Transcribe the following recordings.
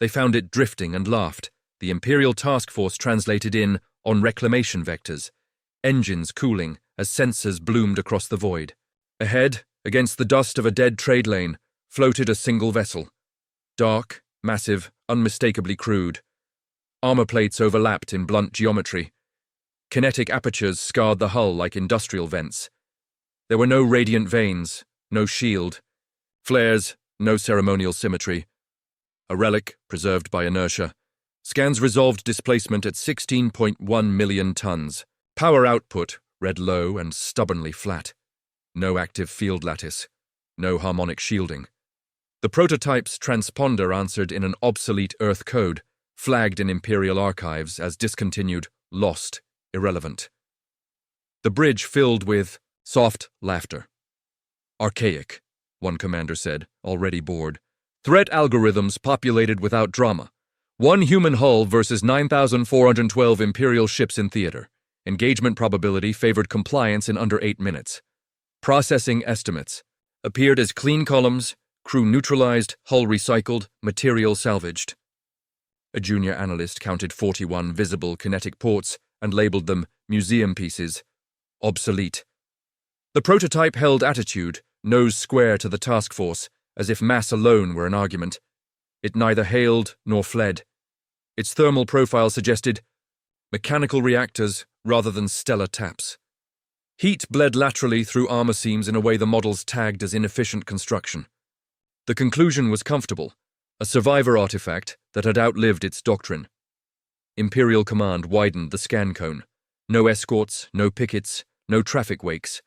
They found it drifting and laughed. The Imperial task force translated in on reclamation vectors, engines cooling as sensors bloomed across the void. Ahead, against the dust of a dead trade lane, floated a single vessel. Dark, massive, unmistakably crude. Armor plates overlapped in blunt geometry. Kinetic apertures scarred the hull like industrial vents. There were no radiant veins, no shield. Flares, no ceremonial symmetry. A relic preserved by inertia. Scans resolved displacement at 16.1 million tons. Power output read low and stubbornly flat. No active field lattice. No harmonic shielding. The prototype's transponder answered in an obsolete Earth code, flagged in Imperial archives as discontinued, lost, irrelevant. The bridge filled with soft laughter. Archaic, one commander said, already bored. Threat algorithms populated without drama. One human hull versus 9,412 Imperial ships in theater. Engagement probability favored compliance in under 8 minutes. Processing estimates appeared as clean columns, crew neutralized, hull recycled, material salvaged. A junior analyst counted 41 visible kinetic ports and labeled them museum pieces. Obsolete. The prototype held attitude, nose square to the task force, as if mass alone were an argument. It neither hailed nor fled. Its thermal profile suggested mechanical reactors rather than stellar taps. Heat bled laterally through armor seams in a way the models tagged as inefficient construction. The conclusion was comfortable, a survivor artifact that had outlived its doctrine. Imperial command widened the scan cone. No escorts, no pickets, no traffic wakes.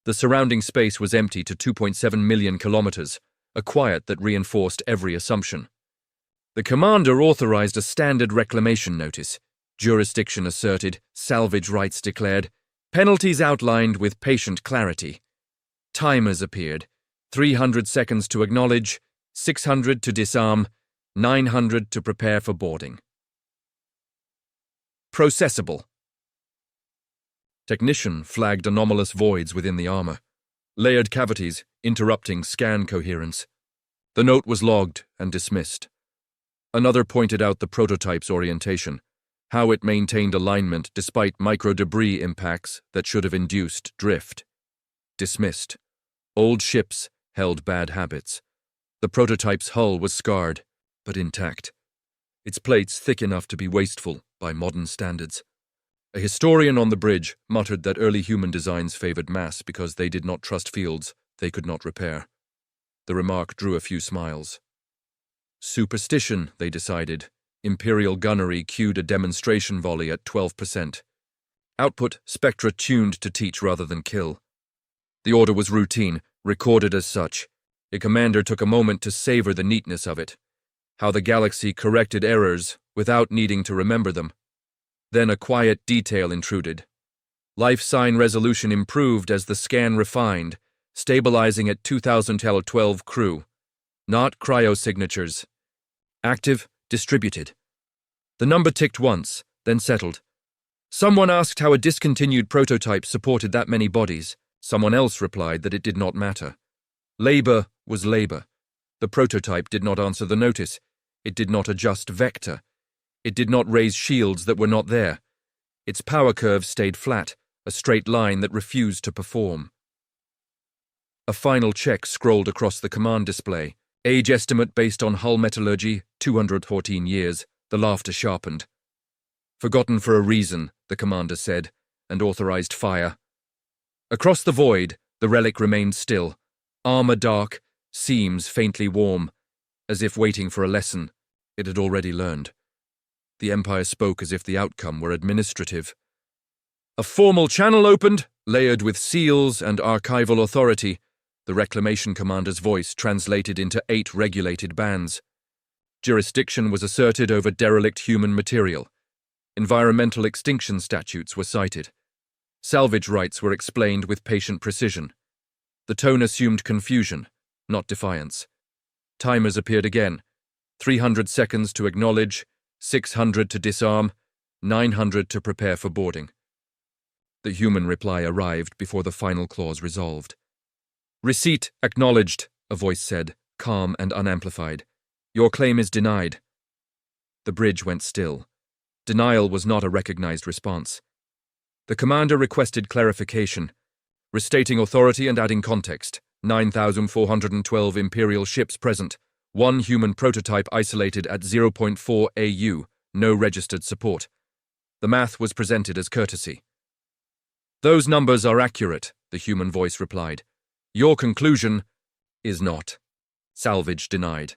The surrounding space was empty to 2.7 million kilometers, a quiet that reinforced every assumption. The commander authorized a standard reclamation notice. Jurisdiction asserted, salvage rights declared, penalties outlined with patient clarity. Timers appeared. 300 seconds to acknowledge, 600 to disarm, 900 to prepare for boarding. Processable. Technician flagged anomalous voids within the armor. Layered cavities, interrupting scan coherence. The note was logged and dismissed. Another pointed out the prototype's orientation, how it maintained alignment despite micro-debris impacts that should have induced drift. Dismissed. Old ships held bad habits. The prototype's hull was scarred, but intact. Its plates thick enough to be wasteful by modern standards. A historian on the bridge muttered that early human designs favored mass because they did not trust fields they could not repair. The remark drew a few smiles. Superstition, they decided. Imperial gunnery cued a demonstration volley at 12%. Output spectra tuned to teach rather than kill. The order was routine, recorded as such. A commander took a moment to savor the neatness of it. How the galaxy corrected errors without needing to remember them. Then a quiet detail intruded. Life sign resolution improved as the scan refined, stabilizing at 2012 crew. Not cryosignatures. Active, distributed. The number ticked once, then settled. Someone asked how a discontinued prototype supported that many bodies. Someone else replied that it did not matter. Labor was labor. The prototype did not answer the notice. It did not adjust vector. It did not raise shields that were not there. Its power curve stayed flat, a straight line that refused to perform. A final check scrolled across the command display. Age estimate based on hull metallurgy, 214 years. The laughter sharpened. Forgotten for a reason, the commander said, and authorized fire. Across the void, the relic remained still. Armor dark, seams faintly warm, as if waiting for a lesson it had already learned. The Empire spoke as if the outcome were administrative. A formal channel opened, layered with seals and archival authority. The reclamation commander's voice translated into 8 regulated bands. Jurisdiction was asserted over derelict human material. Environmental extinction statutes were cited. Salvage rights were explained with patient precision. The tone assumed confusion, not defiance. Timers appeared again. 300 seconds to acknowledge, 600 to disarm, 900 to prepare for boarding. The human reply arrived before the final clause resolved. Receipt acknowledged, a voice said, calm and unamplified. Your claim is denied. The bridge went still. Denial was not a recognized response. The commander requested clarification, restating authority and adding context. 9,412 Imperial ships present, one human prototype isolated at 0.4 AU, no registered support. The math was presented as courtesy. Those numbers are accurate, the human voice replied. Your conclusion is not. Salvage denied.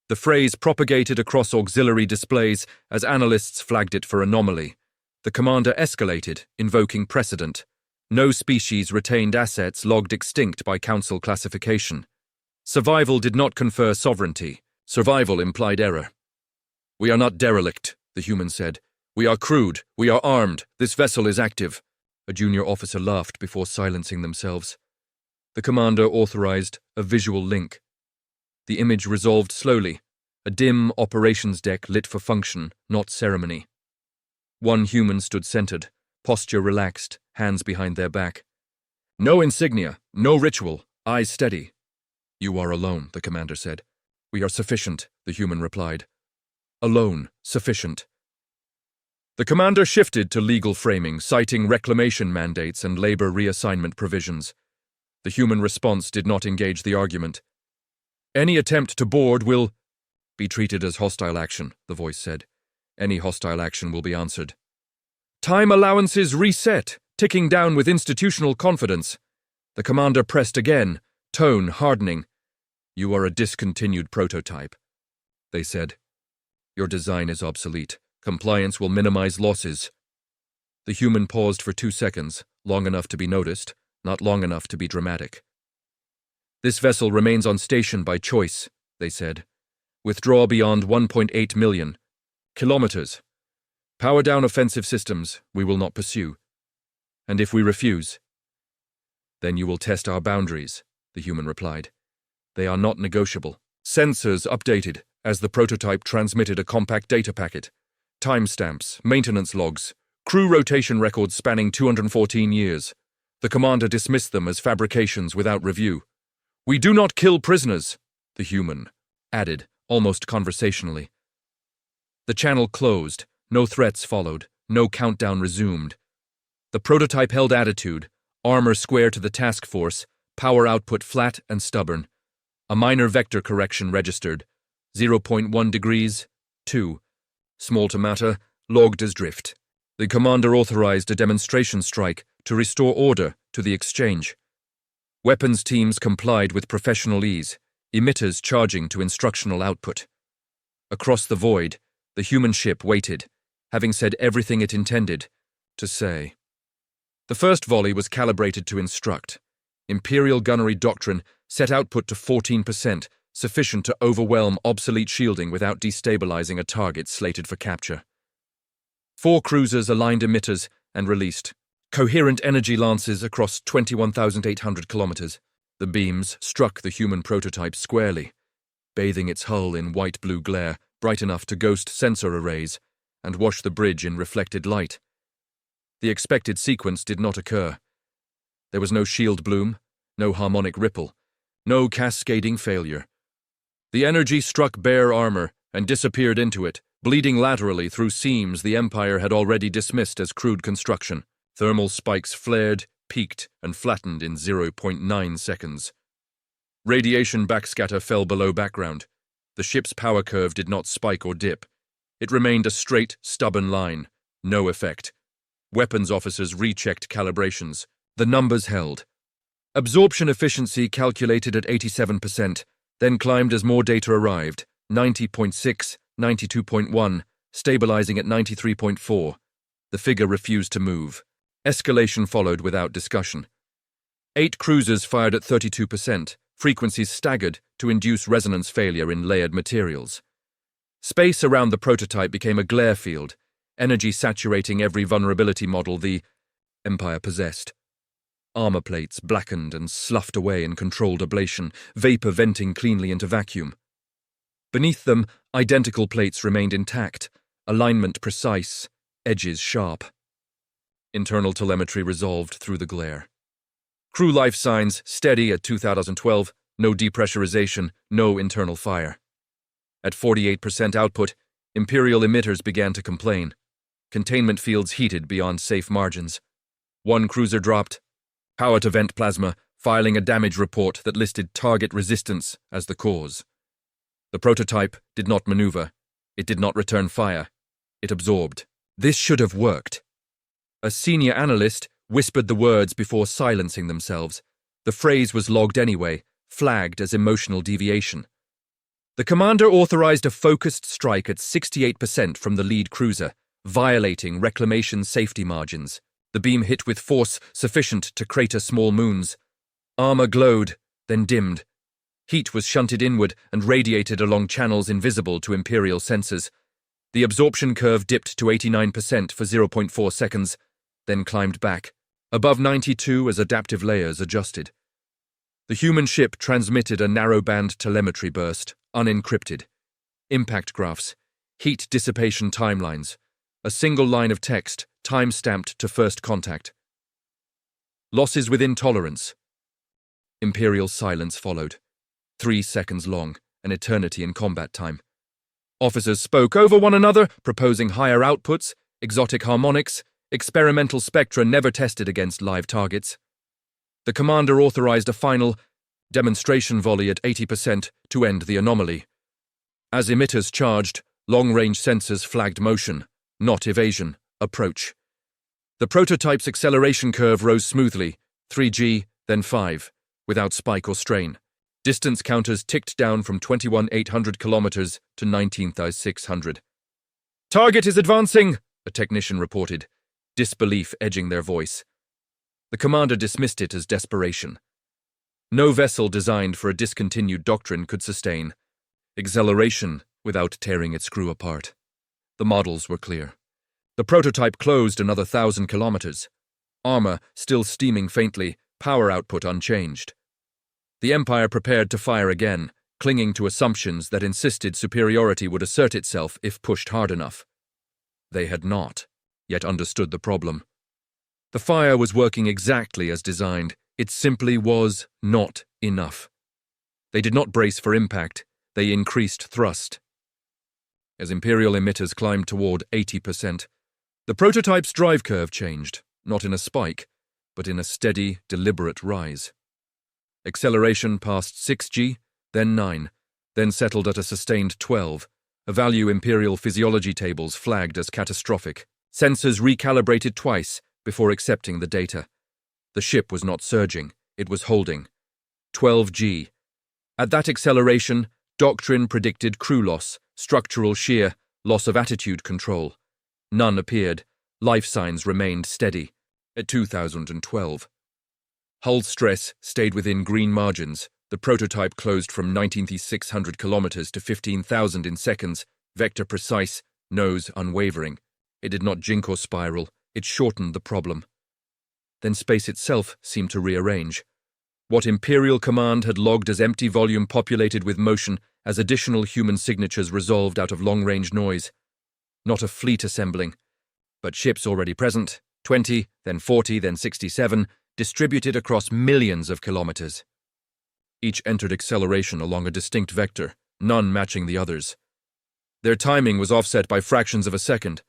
The phrase propagated across auxiliary displays as analysts flagged it for anomaly. The commander escalated, invoking precedent. No species retained assets logged extinct by council classification. Survival did not confer sovereignty. Survival implied error. We are not derelict, the human said. We are crewed. We are armed. This vessel is active. A junior officer laughed before silencing themselves. The commander authorized a visual link. The image resolved slowly, a dim operations deck lit for function, not ceremony. One human stood centered, posture relaxed, hands behind their back. No insignia, no ritual, eyes steady. You are alone, the commander said. We are sufficient, the human replied. Alone, sufficient. The commander shifted to legal framing, citing reclamation mandates and labor reassignment provisions. The human response did not engage the argument. Any attempt to board will be treated as hostile action, the voice said. Any hostile action will be answered. Time allowances reset, ticking down with institutional confidence. The commander pressed again, tone hardening. You are a discontinued prototype, they said. Your design is obsolete. Compliance will minimize losses. The human paused for 2 seconds, long enough to be noticed, not long enough to be dramatic. This vessel remains on station by choice, they said. Withdraw beyond 1.8 million kilometers. Power down offensive systems, we will not pursue. And if we refuse, then you will test our boundaries, the human replied. They are not negotiable. Sensors updated as the prototype transmitted a compact data packet. Timestamps, maintenance logs, crew rotation records spanning 214 years. The commander dismissed them as fabrications without review. We do not kill prisoners, the human added, almost conversationally. The channel closed, no threats followed, no countdown resumed. The prototype held attitude, armor square to the task force, power output flat and stubborn. A minor vector correction registered, 0.1 degrees, 2. Small to matter, logged as drift. The commander authorized a demonstration strike to restore order to the exchange. Weapons teams complied with professional ease, emitters charging to instructional output. Across the void, the human ship waited, having said everything it intended to say. The first volley was calibrated to instruct. Imperial gunnery doctrine set output to 14%, sufficient to overwhelm obsolete shielding without destabilizing a target slated for capture. 4 cruisers aligned emitters and released coherent energy lances across 21,800 kilometers. The beams struck the human prototype squarely, bathing its hull in white-blue glare, bright enough to ghost sensor arrays, and wash the bridge in reflected light. The expected sequence did not occur. There was no shield bloom, no harmonic ripple, no cascading failure. The energy struck bare armor and disappeared into it, bleeding laterally through seams the Empire had already dismissed as crude construction. Thermal spikes flared, peaked, and flattened in 0.9 seconds. Radiation backscatter fell below background. The ship's power curve did not spike or dip. It remained a straight, stubborn line. No effect. Weapons officers rechecked calibrations. The numbers held. Absorption efficiency calculated at 87%, then climbed as more data arrived, 90.6, 92.1, stabilizing at 93.4. The figure refused to move. Escalation followed without discussion. 8 cruisers fired at 32%, frequencies staggered to induce resonance failure in layered materials. Space around the prototype became a glare field, energy saturating every vulnerability model the Empire possessed. Armor plates blackened and sloughed away in controlled ablation, vapor venting cleanly into vacuum. Beneath them, identical plates remained intact, alignment precise, edges sharp. Internal telemetry resolved through the glare. Crew life signs steady at 2012, no depressurization, no internal fire. At 48% output, Imperial emitters began to complain. Containment fields heated beyond safe margins. One cruiser dropped. Power to vent plasma, filing a damage report that listed target resistance as the cause. The prototype did not maneuver. It did not return fire. It absorbed. This should have worked. A senior analyst whispered the words before silencing themselves. The phrase was logged anyway, flagged as emotional deviation. The commander authorized a focused strike at 68% from the lead cruiser, violating reclamation safety margins. The beam hit with force sufficient to crater small moons. Armor glowed, then dimmed. Heat was shunted inward and radiated along channels invisible to Imperial sensors. The absorption curve dipped to 89% for 0.4 seconds, then climbed back, above 92 as adaptive layers adjusted. The human ship transmitted a narrowband telemetry burst, unencrypted. Impact graphs, heat dissipation timelines, a single line of text, time-stamped to first contact. Losses within tolerance. Imperial silence followed. 3 seconds long, an eternity in combat time. Officers spoke over one another, proposing higher outputs, exotic harmonics, experimental spectra never tested against live targets. The commander authorized a final demonstration volley at 80% to end the anomaly. As emitters charged, long-range sensors flagged motion, not evasion, approach. The prototype's acceleration curve rose smoothly, 3G, then 5, without spike or strain. Distance counters ticked down from 21,800 kilometers to 19,600. "Target is advancing," a technician reported, disbelief edging their voice. The commander dismissed it as desperation. No vessel designed for a discontinued doctrine could sustain acceleration without tearing its crew apart. The models were clear. The prototype closed another 1,000 kilometers. Armor still steaming faintly, power output unchanged. The Empire prepared to fire again, clinging to assumptions that insisted superiority would assert itself if pushed hard enough. They had not yet understood the problem. The fire was working exactly as designed. It simply was not enough. They did not brace for impact. They increased thrust. As Imperial emitters climbed toward 80%, the prototype's drive curve changed, not in a spike, but in a steady, deliberate rise. Acceleration passed 6G, then 9, then settled at a sustained 12, a value Imperial physiology tables flagged as catastrophic. Sensors recalibrated twice before accepting the data. The ship was not surging, it was holding. 12G. At that acceleration, doctrine predicted crew loss, structural shear, loss of attitude control. None appeared. Life signs remained steady. At 2012. Hull stress stayed within green margins. The prototype closed from 19,600 kilometers to 15,000 in seconds, vector precise, nose unwavering. It did not jink or spiral, it shortened the problem. Then space itself seemed to rearrange. What Imperial Command had logged as empty volume populated with motion as additional human signatures resolved out of long-range noise. Not a fleet assembling, but ships already present, 20, then 40, then 67, distributed across millions of kilometers. Each entered acceleration along a distinct vector, none matching the others. Their timing was offset by fractions of a second,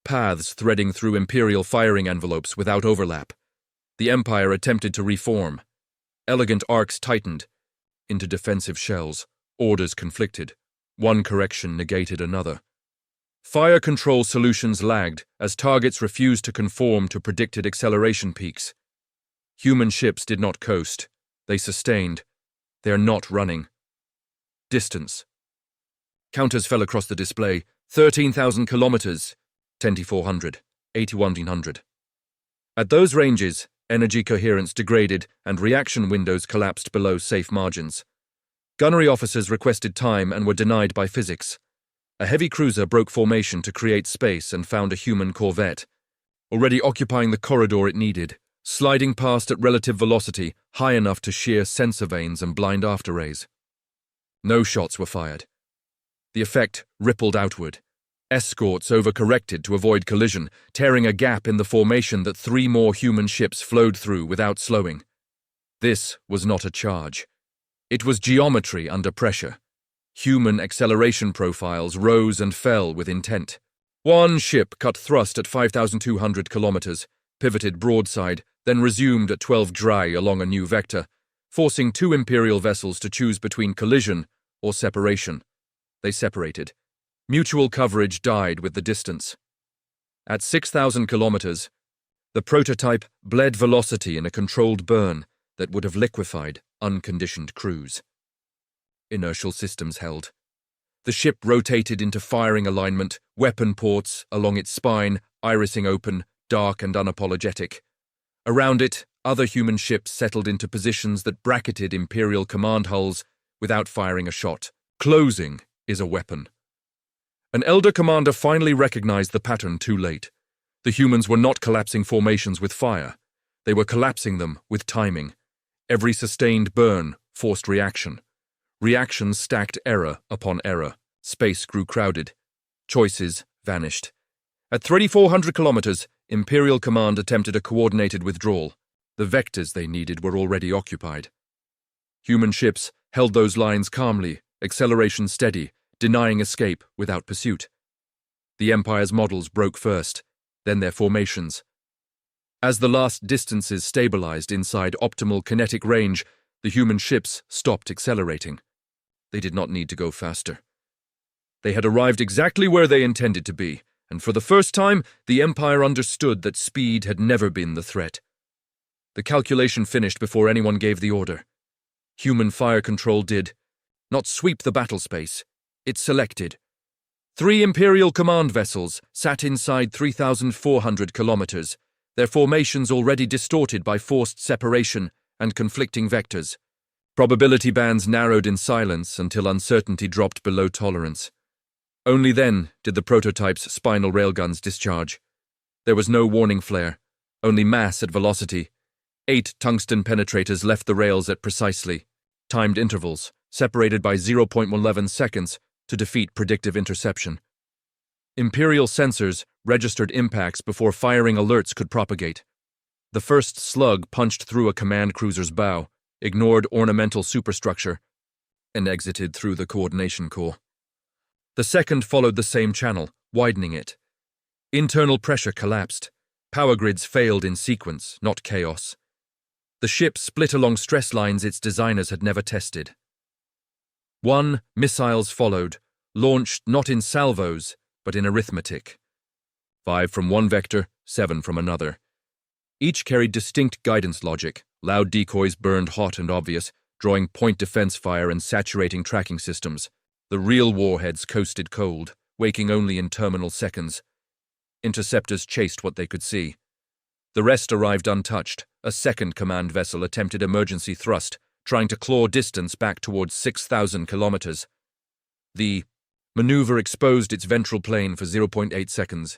paths threading through Imperial firing envelopes without overlap. The Empire attempted to reform. Elegant arcs tightened into defensive shells, orders conflicted. One correction negated another. Fire control solutions lagged as targets refused to conform to predicted acceleration peaks. Human ships did not coast. They sustained. They are not running. Distance. Counters fell across the display. 13,000 kilometers. 10,400. 81,100. At those ranges, energy coherence degraded and reaction windows collapsed below safe margins. Gunnery officers requested time and were denied by physics. A heavy cruiser broke formation to create space and found a human corvette, already occupying the corridor it needed, sliding past at relative velocity, high enough to shear sensor vanes and blind afterrays. No shots were fired. The effect rippled outward. Escorts overcorrected to avoid collision, tearing a gap in the formation that 3 more human ships flowed through without slowing. This was not a charge. It was geometry under pressure. Human acceleration profiles rose and fell with intent. One ship cut thrust at 5,200 kilometers, pivoted broadside, then resumed at 12 dry along a new vector, forcing two Imperial vessels to choose between collision or separation. They separated. Mutual coverage died with the distance. At 6,000 kilometers, the prototype bled velocity in a controlled burn that would have liquefied unconditioned crews. Inertial systems held. The ship rotated into firing alignment, weapon ports along its spine, irising open, dark and unapologetic. Around it, other human ships settled into positions that bracketed Imperial command hulls without firing a shot. Closing is a weapon. An elder commander finally recognized the pattern too late. The humans were not collapsing formations with fire. They were collapsing them with timing. Every sustained burn forced reaction. Reactions stacked error upon error. Space grew crowded. Choices vanished. At 3,400 kilometers, Imperial Command attempted a coordinated withdrawal. The vectors they needed were already occupied. Human ships held those lines calmly, acceleration steady, denying escape without pursuit. The Empire's models broke first, then their formations. As the last distances stabilized inside optimal kinetic range, the human ships stopped accelerating. They did not need to go faster. They had arrived exactly where they intended to be, and for the first time, the Empire understood that speed had never been the threat. The calculation finished before anyone gave the order. Human fire control did not sweep the battle space. It selected. 3 Imperial command vessels sat inside 3,400 kilometers, their formations already distorted by forced separation and conflicting vectors. Probability bands narrowed in silence until uncertainty dropped below tolerance. Only then did the prototype's spinal railguns discharge. There was no warning flare, only mass at velocity. 8 tungsten penetrators left the rails at precisely timed intervals, separated by 0.11 seconds to defeat predictive interception. Imperial sensors registered impacts before firing alerts could propagate. The first slug punched through a command cruiser's bow, ignored ornamental superstructure, and exited through the coordination core. The second followed the same channel, widening it. Internal pressure collapsed. Power grids failed in sequence, not chaos. The ship split along stress lines its designers had never tested. 1 missiles followed, launched not in salvos, but in arithmetic. 5 from one vector, 7 from another. Each carried distinct guidance logic. Loud decoys burned hot and obvious, drawing point defense fire and saturating tracking systems. The real warheads coasted cold, waking only in terminal seconds. Interceptors chased what they could see. The rest arrived untouched. A second command vessel attempted emergency thrust, trying to claw distance back towards 6,000 kilometers. The maneuver exposed its ventral plane for 0.8 seconds.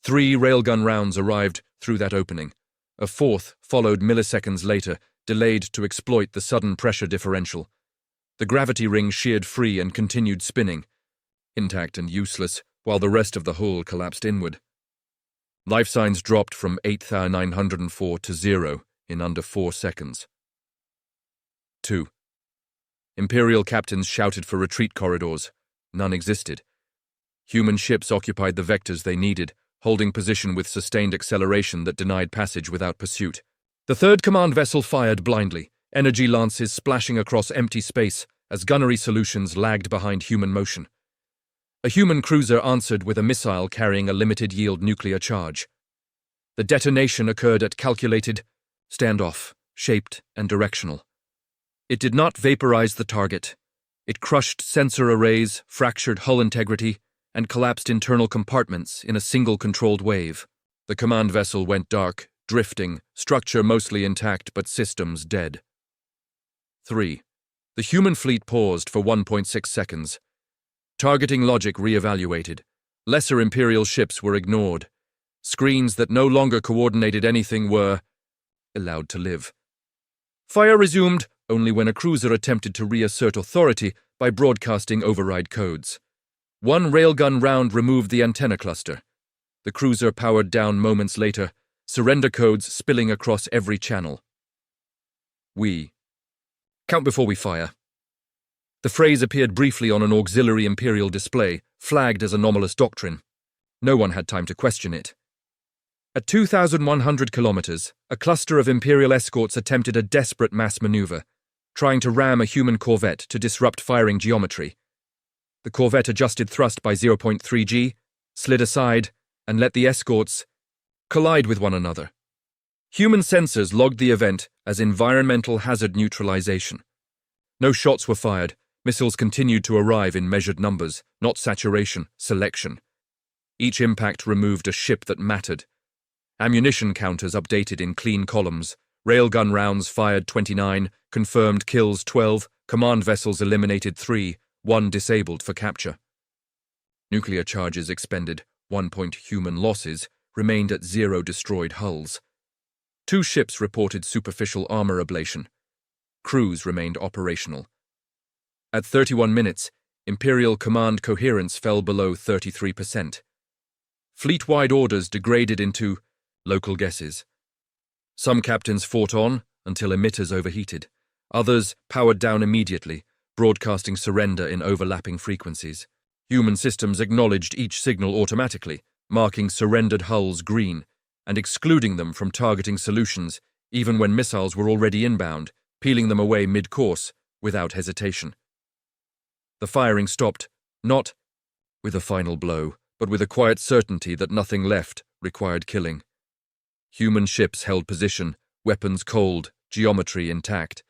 3 railgun rounds arrived through that opening. A fourth followed milliseconds later, delayed to exploit the sudden pressure differential. The gravity ring sheared free and continued spinning, intact and useless, while the rest of the hull collapsed inward. Life signs dropped from 8,904 to 0 in under 4 seconds. 2. Imperial captains shouted for retreat corridors. None existed. Human ships occupied the vectors they needed, holding position with sustained acceleration that denied passage without pursuit. The third command vessel fired blindly, energy lances splashing across empty space as gunnery solutions lagged behind human motion. A human cruiser answered with a missile carrying a limited-yield nuclear charge. The detonation occurred at calculated, standoff, shaped and directional. It did not vaporize the target. It crushed sensor arrays, fractured hull integrity, and collapsed internal compartments in a single controlled wave. The command vessel went dark, drifting, structure mostly intact but systems dead. 3. The human fleet paused for 1.6 seconds. Targeting logic re-evaluated. Lesser Imperial ships were ignored. Screens that no longer coordinated anything were allowed to live. Fire resumed only when a cruiser attempted to reassert authority by broadcasting override codes. 1 railgun round removed the antenna cluster. The cruiser powered down moments later, surrender codes spilling across every channel. We. Count before we fire. The phrase appeared briefly on an auxiliary Imperial display, flagged as anomalous doctrine. No one had time to question it. At 2,100 kilometers, a cluster of Imperial escorts attempted a desperate mass maneuver, trying to ram a human corvette to disrupt firing geometry. The corvette adjusted thrust by 0.3 g, slid aside, and let the escorts collide with one another. Human sensors logged the event as environmental hazard neutralization. No shots were fired. Missiles continued to arrive in measured numbers, not saturation, selection. Each impact removed a ship that mattered. Ammunition counters updated in clean columns. Railgun rounds fired 29, confirmed kills 12, command vessels eliminated 3, 1 disabled for capture. Nuclear charges expended, 1 point human losses, remained at 0 destroyed hulls. 2 ships reported superficial armor ablation. Crews remained operational. At 31 minutes, Imperial command coherence fell below 33%. Fleet-wide orders degraded into local guesses. Some captains fought on until emitters overheated. Others powered down immediately, broadcasting surrender in overlapping frequencies. Human systems acknowledged each signal automatically, marking surrendered hulls green and excluding them from targeting solutions even when missiles were already inbound, peeling them away mid-course without hesitation. The firing stopped, not with a final blow, but with a quiet certainty that nothing left required killing. Human ships held position, weapons cold, geometry intact.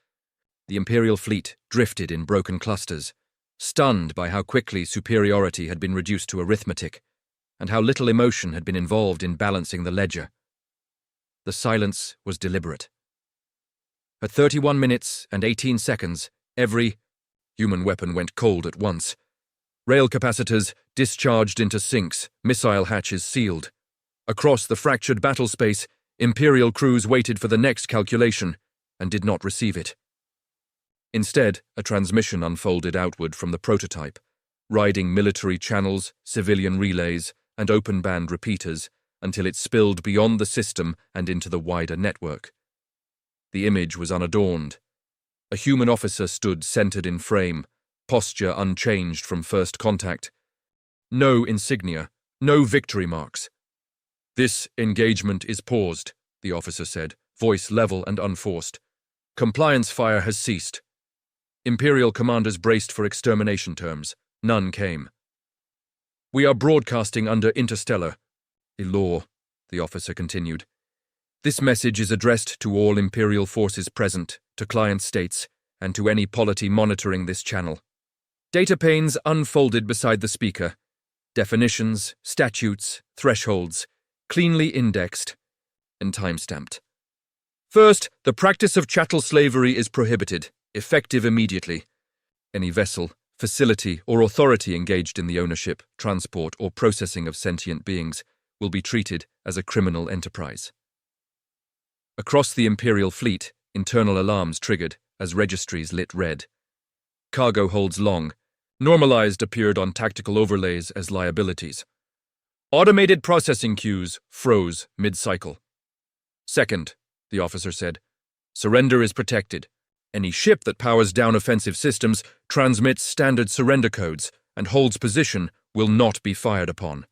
The Imperial fleet drifted in broken clusters, stunned by how quickly superiority had been reduced to arithmetic, and how little emotion had been involved in balancing the ledger. The silence was deliberate. At 31 minutes and 18 seconds, every human weapon went cold at once. Rail capacitors discharged into sinks, missile hatches sealed. Across the fractured battle space, Imperial crews waited for the next calculation and did not receive it. Instead, a transmission unfolded outward from the prototype, riding military channels, civilian relays, and open-band repeaters until it spilled beyond the system and into the wider network. The image was unadorned. A human officer stood centered in frame, posture unchanged from first contact. No insignia, no victory marks. "This engagement is paused," the officer said, voice level and unforced. "Compliance fire has ceased." Imperial commanders braced for extermination terms. None came. "We are broadcasting under interstellar law," the officer continued. "This message is addressed to all Imperial forces present, to client states, and to any polity monitoring this channel." Data panes unfolded beside the speaker. Definitions, statutes, thresholds, cleanly indexed and time-stamped. First, the practice of chattel slavery is prohibited, effective immediately. Any vessel, facility, or authority engaged in the ownership, transport, or processing of sentient beings will be treated as a criminal enterprise. Across the Imperial fleet, internal alarms triggered as registries lit red. Cargo holds long. Normalized appeared on tactical overlays as liabilities. Automated processing queues froze mid-cycle. Second, the officer said, surrender is protected. Any ship that powers down offensive systems, transmits standard surrender codes, and holds position will not be fired upon.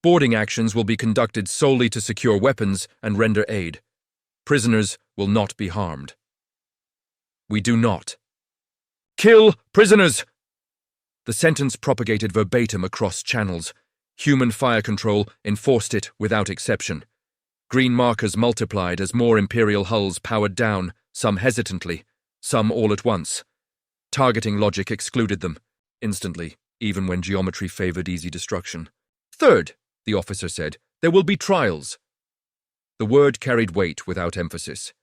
Boarding actions will be conducted solely to secure weapons and render aid. Prisoners will not be harmed. We do not. Kill prisoners! The sentence propagated verbatim across channels. Human fire control enforced it without exception. Green markers multiplied as more Imperial hulls powered down, some hesitantly, some all at once. Targeting logic excluded them, instantly, even when geometry favored easy destruction. Third, the officer said, there will be trials. The word carried weight without emphasis.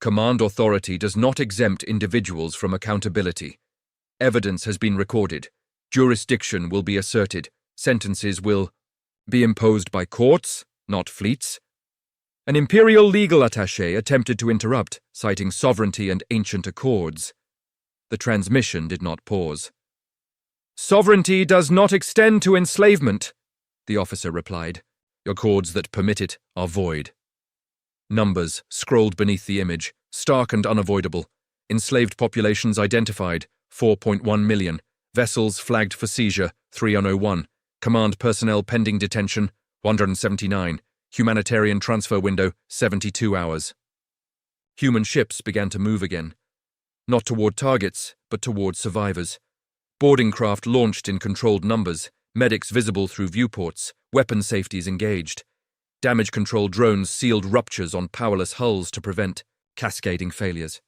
Command authority does not exempt individuals from accountability. Evidence has been recorded. Jurisdiction will be asserted. Sentences will be imposed by courts, not fleets. An Imperial legal attaché attempted to interrupt, citing sovereignty and ancient accords. The transmission did not pause. Sovereignty does not extend to enslavement, the officer replied. Accords that permit it are void. Numbers scrolled beneath the image, stark and unavoidable. Enslaved populations identified, 4.1 million. Vessels flagged for seizure, 3001. Command personnel pending detention, 179. Humanitarian transfer window, 72 hours. Human ships began to move again. Not toward targets, but toward survivors. Boarding craft launched in controlled numbers, medics visible through viewports, weapon safeties engaged. Damage control drones sealed ruptures on powerless hulls to prevent cascading failures.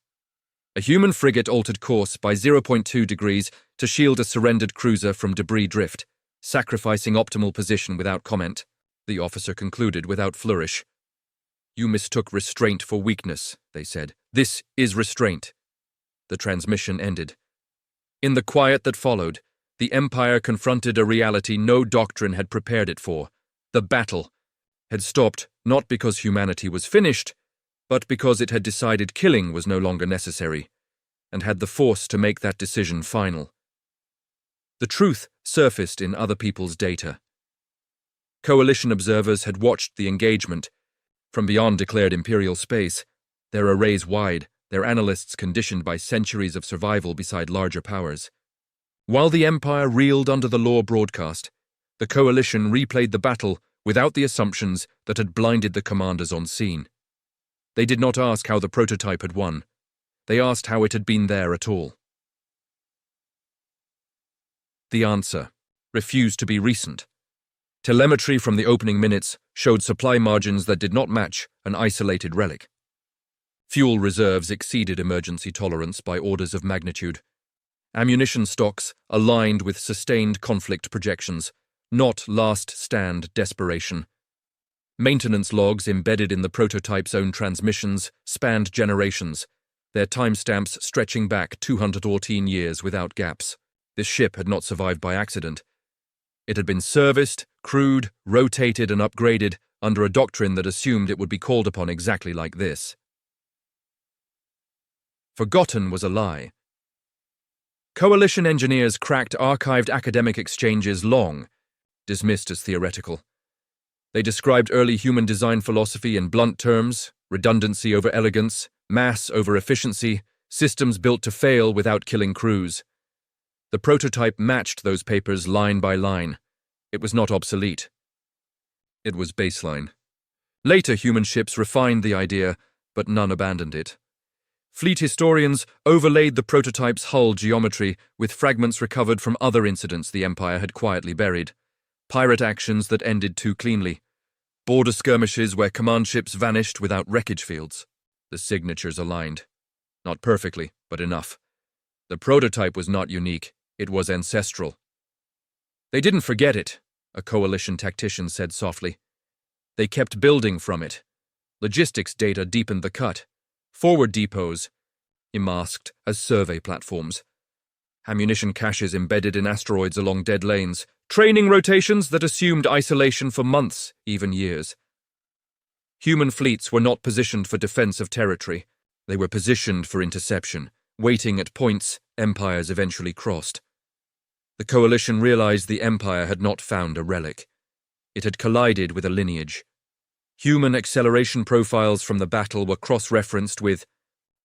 A human frigate altered course by 0.2 degrees to shield a surrendered cruiser from debris drift, sacrificing optimal position without comment, the officer concluded without flourish. You mistook restraint for weakness, they said. This is restraint. The transmission ended. In the quiet that followed, the Empire confronted a reality no doctrine had prepared it for. The battle had stopped not because humanity was finished, but because it had decided killing was no longer necessary, and had the force to make that decision final. The truth surfaced in other people's data. Coalition observers had watched the engagement from beyond declared Imperial space, their arrays wide, their analysts conditioned by centuries of survival beside larger powers. While the Empire reeled under the law broadcast, the Coalition replayed the battle without the assumptions that had blinded the commanders on scene. They did not ask how the prototype had won. They asked how it had been there at all. The answer refused to be recent. Telemetry from the opening minutes showed supply margins that did not match an isolated relic. Fuel reserves exceeded emergency tolerance by orders of magnitude. Ammunition stocks aligned with sustained conflict projections, not last-stand desperation. Maintenance logs embedded in the prototype's own transmissions spanned generations, their timestamps stretching back 214 years without gaps. This ship had not survived by accident. It had been serviced, crewed, rotated, and upgraded under a doctrine that assumed it would be called upon exactly like this. Forgotten was a lie. Coalition engineers cracked archived academic exchanges long, dismissed as theoretical. They described early human design philosophy in blunt terms: redundancy over elegance, mass over efficiency, systems built to fail without killing crews. The prototype matched those papers line by line. It was not obsolete. It was baseline. Later human ships refined the idea, but none abandoned it. Fleet historians overlaid the prototype's hull geometry with fragments recovered from other incidents the Empire had quietly buried. Pirate actions that ended too cleanly. Border skirmishes where command ships vanished without wreckage fields. The signatures aligned. Not perfectly, but enough. The prototype was not unique. It was ancestral. They didn't forget it, a Coalition tactician said softly. They kept building from it. Logistics data deepened the cut. Forward depots, masked as survey platforms. Ammunition caches embedded in asteroids along dead lanes. Training rotations that assumed isolation for months, even years. Human fleets were not positioned for defense of territory. They were positioned for interception, waiting at points empires eventually crossed. The Coalition realized the Empire had not found a relic. It had collided with a lineage. Human acceleration profiles from the battle were cross-referenced with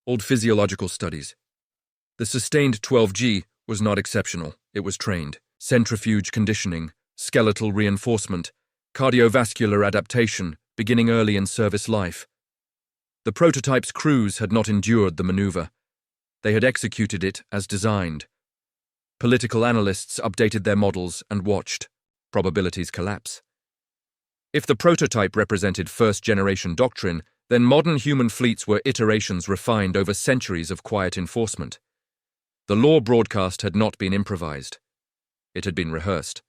old physiological studies. The sustained 12G was not exceptional. It was trained. Centrifuge conditioning, skeletal reinforcement, cardiovascular adaptation, beginning early in service life. The prototype's crews had not endured the maneuver. They had executed it as designed. Political analysts updated their models and watched probabilities collapse. If the prototype represented first-generation doctrine, then modern human fleets were iterations refined over centuries of quiet enforcement. The law broadcast had not been improvised. It had been rehearsed.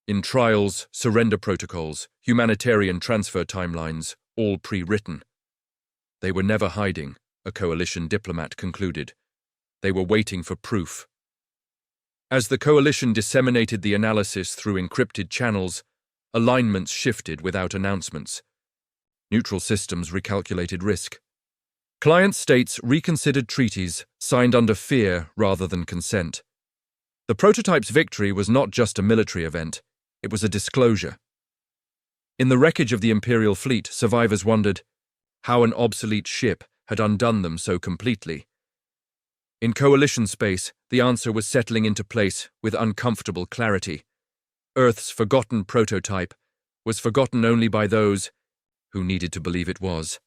In trials, surrender protocols, humanitarian transfer timelines, all pre-written. They were never hiding, a Coalition diplomat concluded. They were waiting for proof. As the Coalition disseminated the analysis through encrypted channels, alignments shifted without announcements. Neutral systems recalculated risk. Client states reconsidered treaties signed under fear rather than consent. The prototype's victory was not just a military event, it was a disclosure. In the wreckage of the Imperial fleet, survivors wondered how an obsolete ship had undone them so completely. In coalition space, the answer was settling into place with uncomfortable clarity. Earth's forgotten prototype was forgotten only by those who needed to believe it was.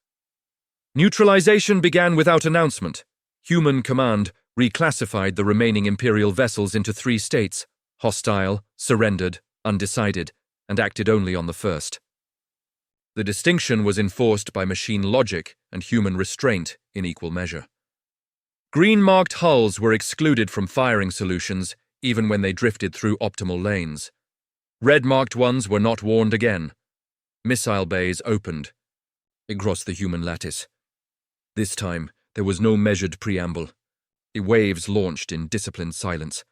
Neutralization began without announcement. Human command reclassified the remaining Imperial vessels into 3 states: hostile, surrendered, undecided, and acted only on the first. The distinction was enforced by machine logic and human restraint in equal measure. Green-marked hulls were excluded from firing solutions even when they drifted through optimal lanes. Red-marked ones were not warned again. Missile bays opened across the human lattice. This time, there was no measured preamble. The waves launched in disciplined silence,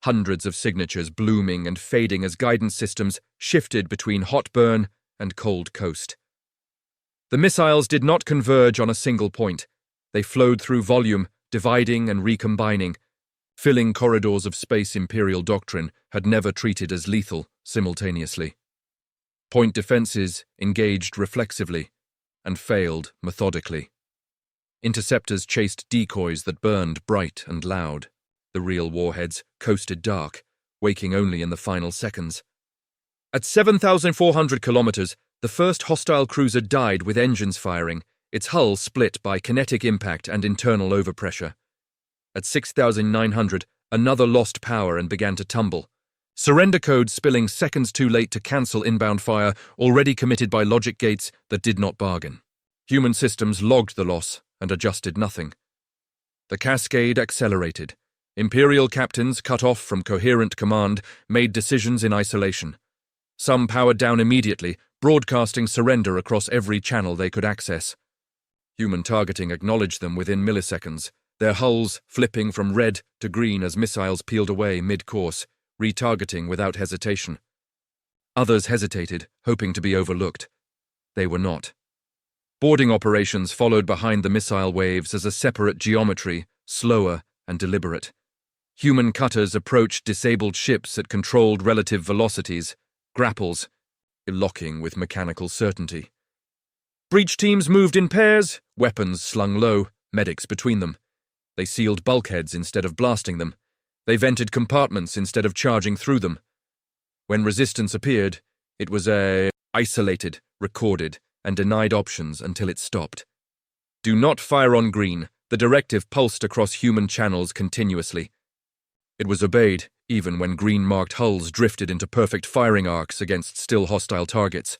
hundreds of signatures blooming and fading as guidance systems shifted between hot burn and cold coast. The missiles did not converge on a single point. They flowed through volume, dividing and recombining, filling corridors of space Imperial doctrine had never treated as lethal simultaneously. Point defenses engaged reflexively and failed methodically. Interceptors chased decoys that burned bright and loud. The real warheads coasted dark, waking only in the final seconds. At 7,400 kilometers, the first hostile cruiser died with engines firing, its hull split by kinetic impact and internal overpressure. At 6,900, another lost power and began to tumble. Surrender code spilling seconds too late to cancel inbound fire, already committed by logic gates that did not bargain. Human systems logged the loss and adjusted nothing. The cascade accelerated. Imperial captains, cut off from coherent command, made decisions in isolation. Some powered down immediately, broadcasting surrender across every channel they could access. Human targeting acknowledged them within milliseconds, their hulls flipping from red to green as missiles peeled away mid-course, retargeting without hesitation. Others hesitated, hoping to be overlooked. They were not. Boarding operations followed behind the missile waves as a separate geometry, slower and deliberate. Human cutters approached disabled ships at controlled relative velocities, grapples, locking with mechanical certainty. Breach teams moved in pairs, weapons slung low, medics between them. They sealed bulkheads instead of blasting them. They vented compartments instead of charging through them. When resistance appeared, it was isolated, recorded, and denied options until it stopped. Do not fire on green. The directive pulsed across human channels continuously. It was obeyed, even when green-marked hulls drifted into perfect firing arcs against still hostile targets.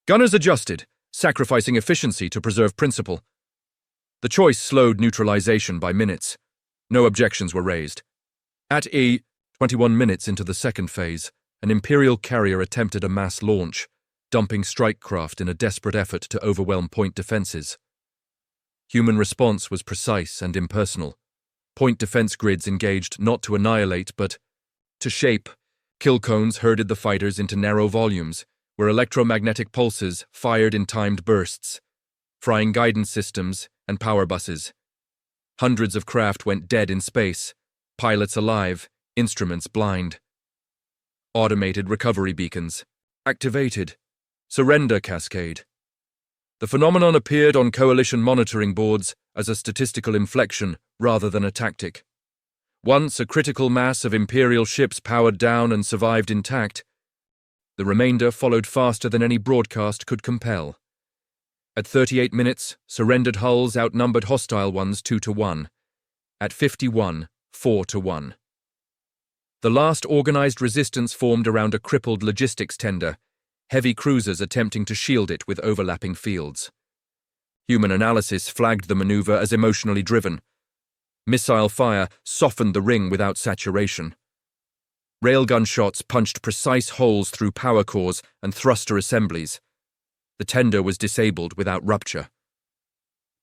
Gunners adjusted, sacrificing efficiency to preserve principle. The choice slowed neutralization by minutes. No objections were raised. At 21 minutes into the second phase, an Imperial carrier attempted a mass launch, dumping strike craft in a desperate effort to overwhelm point defenses. Human response was precise and impersonal. Point defense grids engaged not to annihilate, but to shape. Kill cones herded the fighters into narrow volumes, where electromagnetic pulses fired in timed bursts, frying guidance systems and power buses. Hundreds of craft went dead in space, pilots alive, instruments blind. Automated recovery beacons activated. Surrender cascade. The phenomenon appeared on coalition monitoring boards as a statistical inflection rather than a tactic. Once a critical mass of Imperial ships powered down and survived intact, the remainder followed faster than any broadcast could compel. At 38 minutes, surrendered hulls outnumbered hostile ones 2-1. At 51, 4-1. The last organized resistance formed around a crippled logistics tender, heavy cruisers attempting to shield it with overlapping fields. Human analysis flagged the maneuver as emotionally driven. Missile fire softened the ring without saturation. Railgun shots punched precise holes through power cores and thruster assemblies. The tender was disabled without rupture.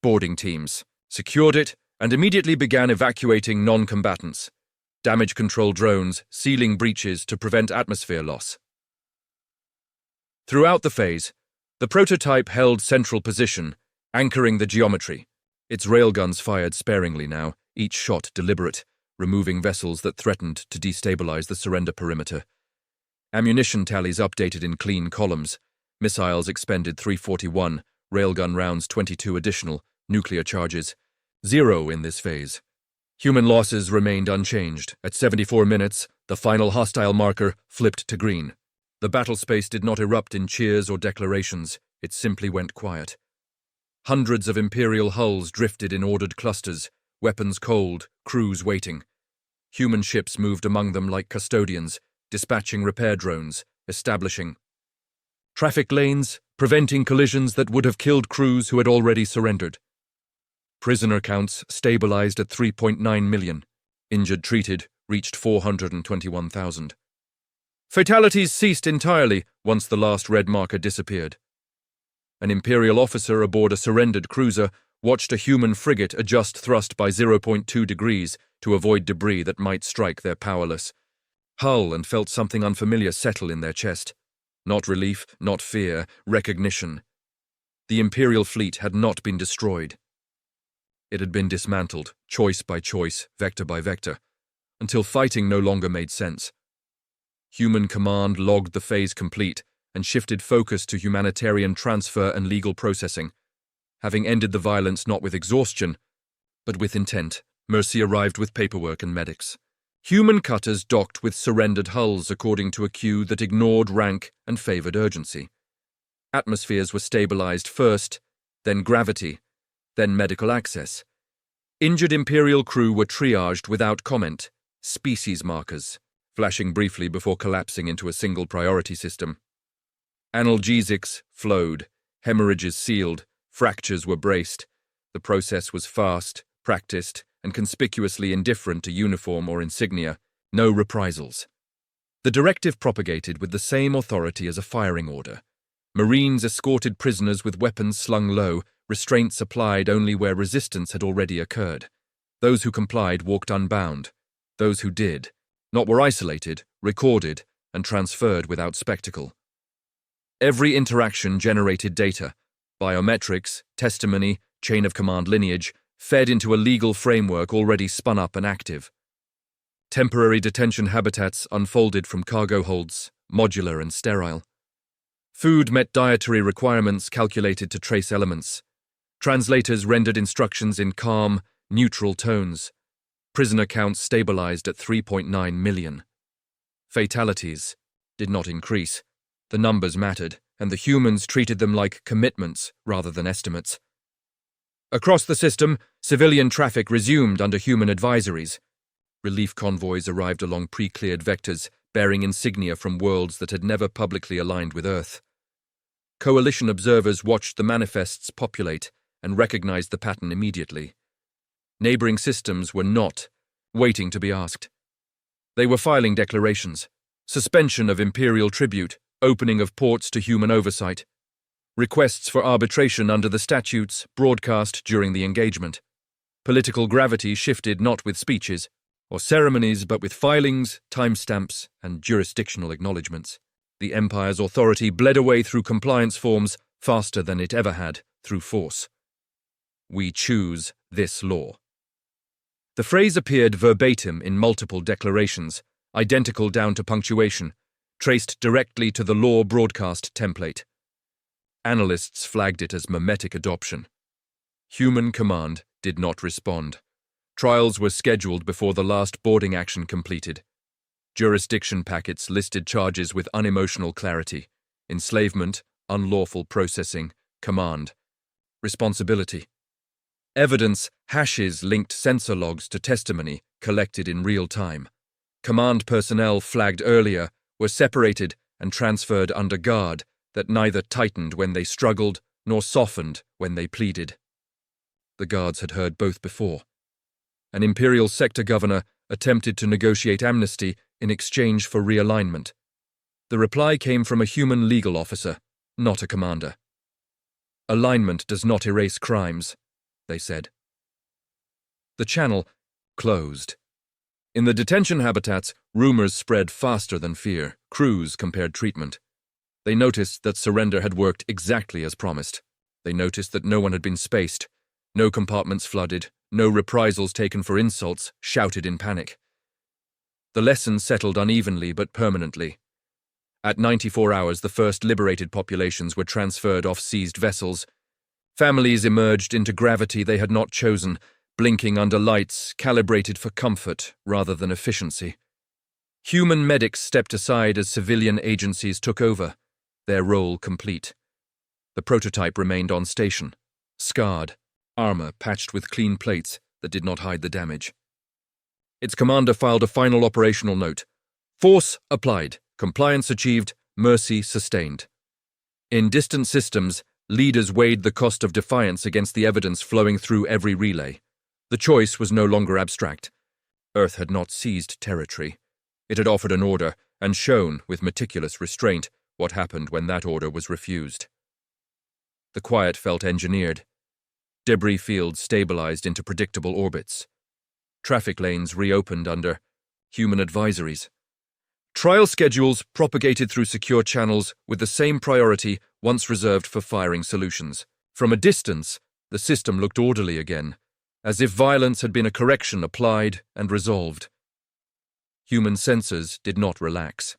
Boarding teams secured it and immediately began evacuating non-combatants. Damage control drones sealing breaches to prevent atmosphere loss. Throughout the phase, the prototype held central position, anchoring the geometry. Its railguns fired sparingly now, each shot deliberate, removing vessels that threatened to destabilize the surrender perimeter. Ammunition tallies updated in clean columns. Missiles expended 341, railgun rounds 22 additional, nuclear charges 0 in this phase. Human losses remained unchanged. At 74 minutes, the final hostile marker flipped to green. The battle space did not erupt in cheers or declarations. It simply went quiet. Hundreds of Imperial hulls drifted in ordered clusters, weapons cold, crews waiting. Human ships moved among them like custodians, dispatching repair drones, establishing traffic lanes, preventing collisions that would have killed crews who had already surrendered. Prisoner counts stabilized at 3.9 million. Injured treated reached 421,000. Fatalities ceased entirely once the last red marker disappeared. An Imperial officer aboard a surrendered cruiser watched a human frigate adjust thrust by 0.2 degrees to avoid debris that might strike their powerless hull, and felt something unfamiliar settle in their chest. Not relief, not fear, recognition. The Imperial fleet had not been destroyed. It had been dismantled, choice by choice, vector by vector, until fighting no longer made sense. Human command logged the phase complete and shifted focus to humanitarian transfer and legal processing. Having ended the violence not with exhaustion, but with intent, Mercy arrived with paperwork and medics. Human cutters docked with surrendered hulls according to a queue that ignored rank and favored urgency. Atmospheres were stabilized first, then gravity, then medical access. Injured Imperial crew were triaged without comment, species markers, flashing briefly before collapsing into a single priority system. Analgesics flowed, hemorrhages sealed, fractures were braced. The process was fast, practiced, and conspicuously indifferent to uniform or insignia, no reprisals. The directive propagated with the same authority as a firing order. Marines escorted prisoners with weapons slung low, restraints applied only where resistance had already occurred. Those who complied walked unbound. Those who did not were isolated, recorded, and transferred without spectacle. Every interaction generated data, biometrics, testimony, chain of command lineage, fed into a legal framework already spun up and active. Temporary detention habitats unfolded from cargo holds, modular and sterile. Food met dietary requirements calculated to trace elements. Translators rendered instructions in calm, neutral tones. Prisoner counts stabilized at 3.9 million. Fatalities did not increase. The numbers mattered, and the humans treated them like commitments rather than estimates. Across the system, civilian traffic resumed under human advisories. Relief convoys arrived along pre-cleared vectors, bearing insignia from worlds that had never publicly aligned with Earth. Coalition observers watched the manifests populate and recognized the pattern immediately. Neighboring systems were not waiting to be asked. They were filing declarations, suspension of Imperial tribute, opening of ports to human oversight, requests for arbitration under the statutes broadcast during the engagement. Political gravity shifted not with speeches or ceremonies, but with filings, timestamps, and jurisdictional acknowledgements. The Empire's authority bled away through compliance forms faster than it ever had through force. We choose this law. The phrase appeared verbatim in multiple declarations, identical down to punctuation, traced directly to the law broadcast template. Analysts flagged it as mimetic adoption. Human command did not respond. Trials were scheduled before the last boarding action completed. Jurisdiction packets listed charges with unemotional clarity: enslavement, unlawful processing, command, responsibility. Evidence hashes linked sensor logs to testimony collected in real time. Command personnel flagged earlier were separated and transferred under guard that neither tightened when they struggled nor softened when they pleaded. The guards had heard both before. An Imperial sector governor attempted to negotiate amnesty in exchange for realignment. The reply came from a human legal officer, not a commander. Alignment does not erase crimes, they said. The channel closed. In the detention habitats, rumors spread faster than fear. Crews compared treatment. They noticed that surrender had worked exactly as promised. They noticed that no one had been spaced, no compartments flooded, no reprisals taken for insults shouted in panic. The lesson settled unevenly but permanently. At 94 hours, the first liberated populations were transferred off seized vessels. Families emerged into gravity they had not chosen, blinking under lights calibrated for comfort rather than efficiency. Human medics stepped aside as civilian agencies took over, their role complete. The prototype remained on station, scarred, armor patched with clean plates that did not hide the damage. Its commander filed a final operational note. Force applied, compliance achieved, mercy sustained. In distant systems, leaders weighed the cost of defiance against the evidence flowing through every relay. The choice was no longer abstract. Earth had not seized territory. It had offered an order and shown, with meticulous restraint, what happened when that order was refused. The quiet felt engineered. Debris fields stabilized into predictable orbits. Traffic lanes reopened under human advisories. Trial schedules propagated through secure channels with the same priority once reserved for firing solutions. From a distance, the system looked orderly again, as if violence had been a correction applied and resolved. Human sensors did not relax.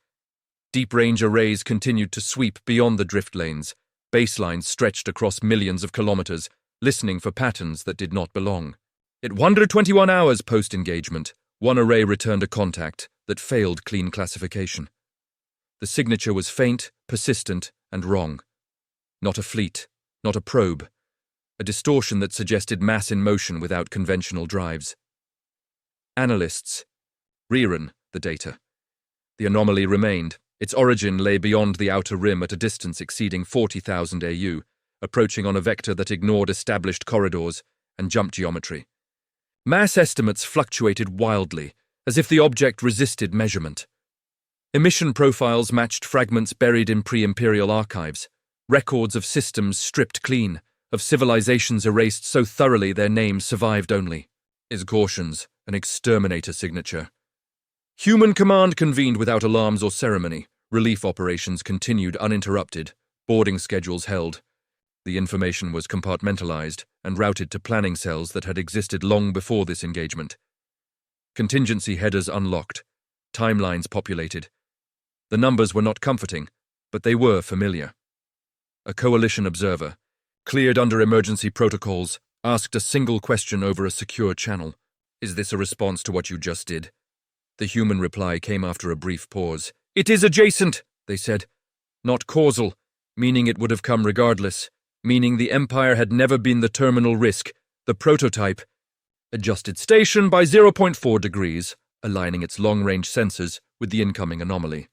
Deep-range arrays continued to sweep beyond the drift lanes, baselines stretched across millions of kilometers, listening for patterns that did not belong. At 121 hours post-engagement, one array returned a contact that failed clean classification. The signature was faint, persistent, and wrong. Not a fleet, not a probe. A distortion that suggested mass in motion without conventional drives. Analysts rerun the data. The anomaly remained. Its origin lay beyond the outer rim at a distance exceeding 40,000 AU, approaching on a vector that ignored established corridors and jump geometry. Mass estimates fluctuated wildly, as if the object resisted measurement. Emission profiles matched fragments buried in pre-Imperial archives, records of systems stripped clean, of civilizations erased so thoroughly their names survived only. Is Caution's an exterminator signature. Human command convened without alarms or ceremony. Relief operations continued uninterrupted. Boarding schedules held. The information was compartmentalized and routed to planning cells that had existed long before this engagement. Contingency headers unlocked. Timelines populated. The numbers were not comforting, but they were familiar. A coalition observer, cleared under emergency protocols, asked a single question over a secure channel. Is this a response to what you just did? The human reply came after a brief pause. It is adjacent, they said. Not causal, meaning it would have come regardless, meaning the Empire had never been the terminal risk. The prototype adjusted station by 0.4 degrees, aligning its long-range sensors with the incoming anomaly.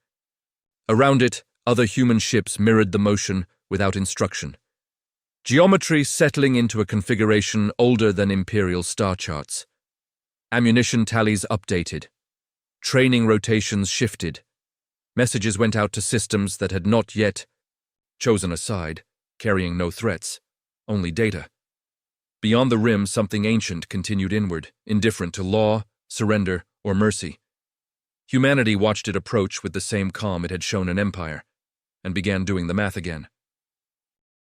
Around it, other human ships mirrored the motion without instruction. Geometry settling into a configuration older than Imperial star charts. Ammunition tallies updated. Training rotations shifted. Messages went out to systems that had not yet chosen a side, carrying no threats, only data. Beyond the rim, something ancient continued inward, indifferent to law, surrender, or mercy. Humanity watched it approach with the same calm it had shown an empire, and began doing the math again.